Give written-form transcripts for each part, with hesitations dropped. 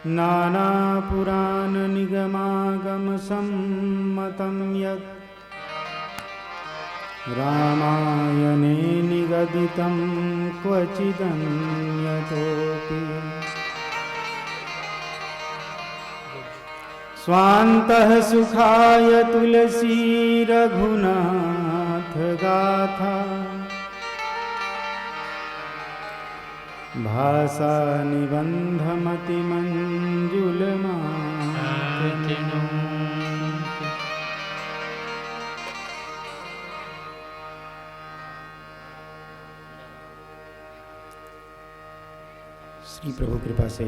नानापुराणनिगमागमसम्मतं यत् रामायणे निगदितं क्वचिदन्यतोऽपि स्वान्तः सुखाय तुलसी रघुनाथ गाथा भाषा निबन्धमतिमञ्जुलमातिनो। श्री प्रभु कृपा से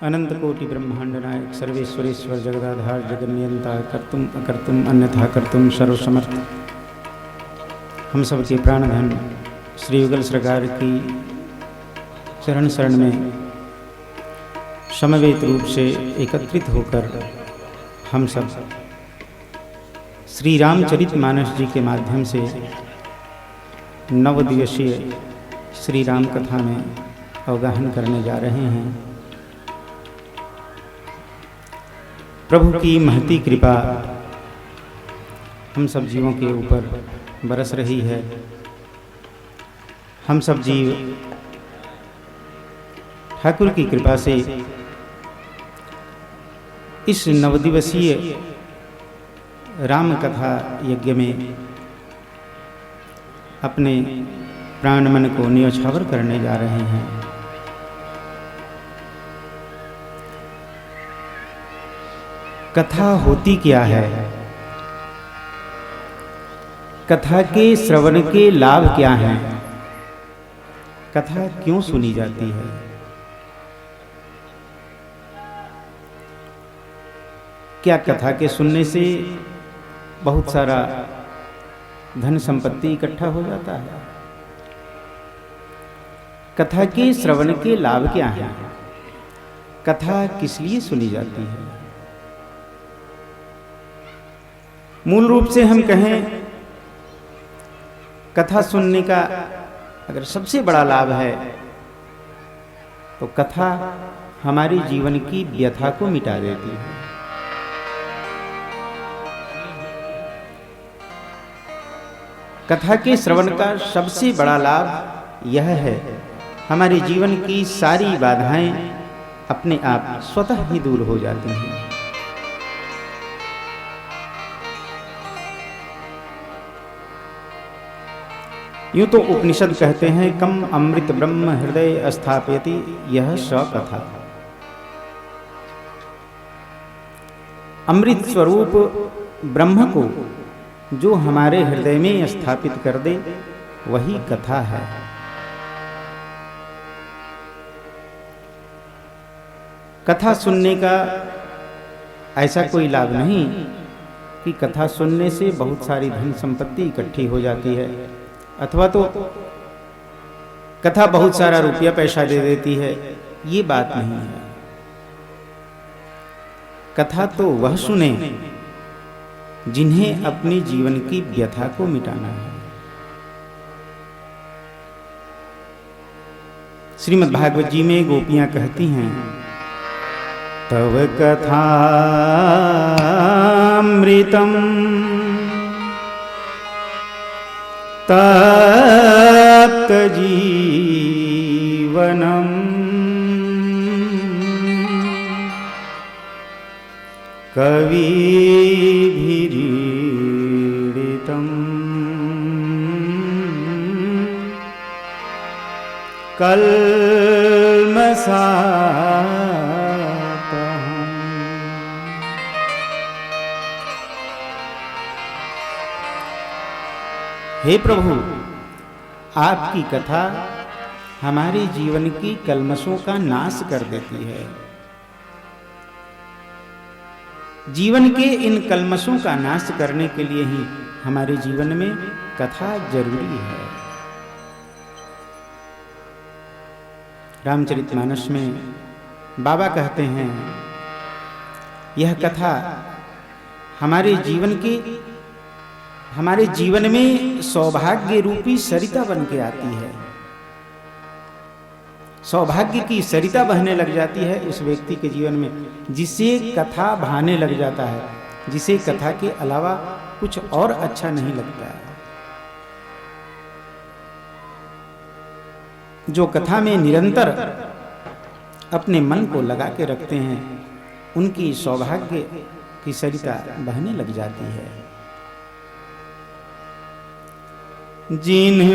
अनंत कोटि ब्रह्मांड नायक सर्वेश्वरेश्वर जगदाधार जगन्नियंता कर्तुम अकर्तुम अन्यथा कर्तुम सर्वसमर्थ हम सब के प्राणधन श्री युगल सरकार की चरण शरण में समवेत रूप से एकत्रित होकर हम सब श्री रामचरितमानस जी के माध्यम से 9 दिवसीय श्री राम कथा में अवगाहन करने जा रहे हैं। प्रभु की महती कृपा हम सब जीवों के ऊपर बरस रही है। हम सब जीव ठाकुर की कृपा से इस 9 दिवसीय राम कथा यज्ञ में अपने प्राण मन को न्योछावर करने जा रहे हैं। कथा होती क्या है? कथा के श्रवण के लाभ क्या हैं? कथा क्यों सुनी जाती है? क्या कथा के सुनने से बहुत सारा धन संपत्ति इकट्ठा हो जाता है? कथा के श्रवण के लाभ क्या हैं? कथा किस लिए सुनी जाती है? मूल रूप से हम कहें, कथा सुनने का अगर सबसे बड़ा लाभ है तो कथा हमारे जीवन की व्यथा को मिटा देती है। कथा के श्रवण का सबसे बड़ा लाभ यह है, हमारे जीवन की सारी बाधाएं अपने आप स्वतः ही दूर हो जाती हैं। यूं तो उपनिषद कहते हैं, कम अमृत ब्रह्म हृदय स्थापयति यह स कथा। अमृत स्वरूप ब्रह्म को जो हमारे हृदय में स्थापित कर दे वही कथा है। कथा सुनने का ऐसा कोई लाभ नहीं कि कथा सुनने से बहुत सारी धन संपत्ति इकट्ठी हो जाती है, अथवा तो कथा बहुत सारा रुपया पैसा दे देती है। ये बात नहीं है। कथा तो वह सुने जिन्हें अपने जीवन की व्यथा को मिटाना है। श्रीमद् भागवत जी में गोपियां कहती हैं, तव कथामृतम तप्त जीवनम कविभिरीडितम् कल्मषापहम्। हे प्रभु, आपकी कथा हमारे जीवन की कल्मषों का नाश कर देती है। जीवन के इन कल्मषों का नाश करने के लिए ही हमारे जीवन में कथा जरूरी है। रामचरितमानस में बाबा कहते हैं, यह कथा हमारे जीवन में सौभाग्य रूपी सरिता बन के आती है। सौभाग्य की सरिता बहने लग जाती है उस व्यक्ति के जीवन में, जिसे कथा भाने लग जाता है, जिसे कथा के अलावा कुछ और अच्छा नहीं लगता है। जो कथा में निरंतर अपने मन को लगा के रखते हैं, उनकी सौभाग्य की सरिता बहने लग जाती है। जिन्ह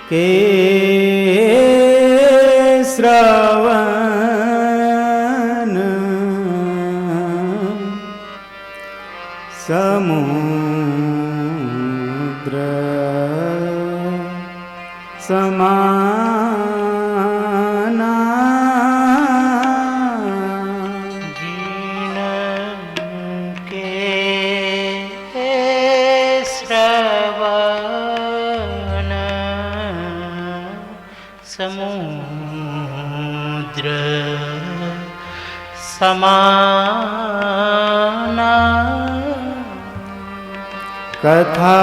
के श्रवण समुद्र समाना, जिनके श्रवण समुद्र समाना, कथा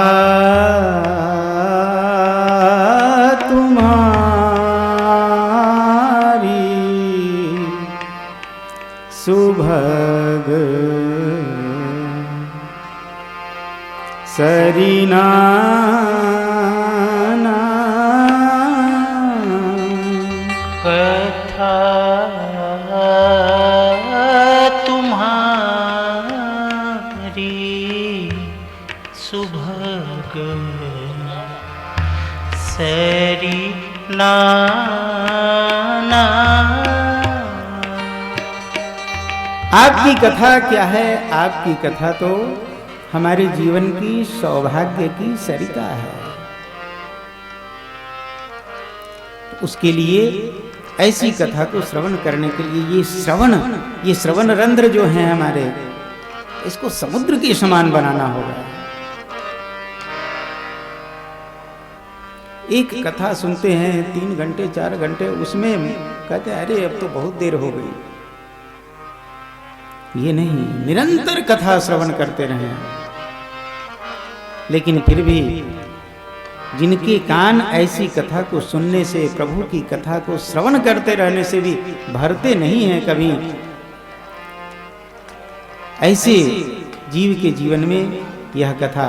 तुम्हारी सुभग सरीना, कथा तुम्हारी सुभग सरीना। आपकी कथा क्या है? आपकी कथा तो हमारे जीवन की सौभाग्य की सरिता है। उसके लिए ऐसी कथा को श्रवण करने के लिए ये श्रवण रंध्र जो हैं हमारे, इसको समुद्र के समान बनाना होगा। एक कथा सुनते हैं 3 घंटे 4 घंटे, उसमें कहते हैं अरे अब तो बहुत देर हो गई। ये नहीं, निरंतर कथा श्रवण करते रहें। लेकिन फिर भी जिनके कान ऐसी कथा को सुनने से, प्रभु की कथा को श्रवण करते रहने से भी भरते नहीं हैं कभी, ऐसे जीव के जीवन में यह कथा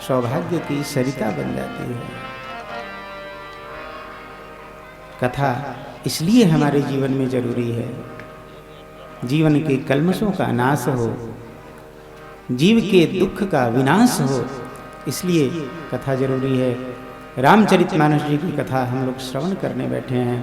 सौभाग्य की सरिता बन जाती है। कथा इसलिए हमारे जीवन में जरूरी है, जीवन के कल्मशों का नाश हो, जीव के दुख का विनाश हो, इसलिए कथा जरूरी है। रामचरितमानस जी की कथा हम लोग श्रवण करने बैठे हैं।